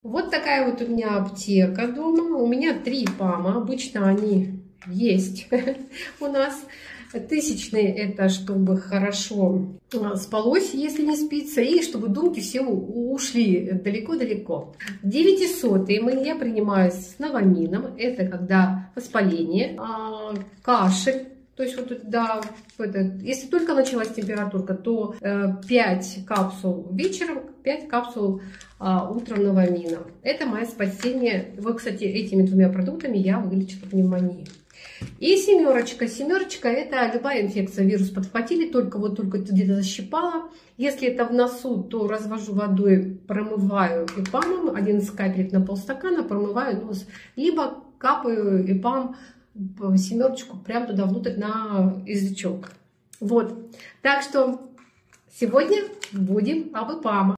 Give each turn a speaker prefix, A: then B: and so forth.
A: Вот такая вот у меня аптека дома. У меня 3 ПАМа. Обычно они есть у нас. 1000-й это чтобы хорошо спалось, если не спится, и чтобы думки все ушли далеко-далеко. 900-й я принимаю с новамином. Это когда воспаление, кашель. То есть вот, да, если только началась температурка, то 5 капсул вечером, 5 капсул утром новамина. Это мое спасение. Вот, кстати, этими 2 продуктами я вылечила пневмонию. И семерочка. Семерочка — это любая инфекция. Вирус подхватили, только где-то защипала. Если это в носу, то развожу водой, промываю ИПАМом, 11 капелек на полстакана, промываю нос. Либо капаю ИПАМ семерочку прямо туда внутрь на язычок. Вот. Так что сегодня будем об ИПАМах.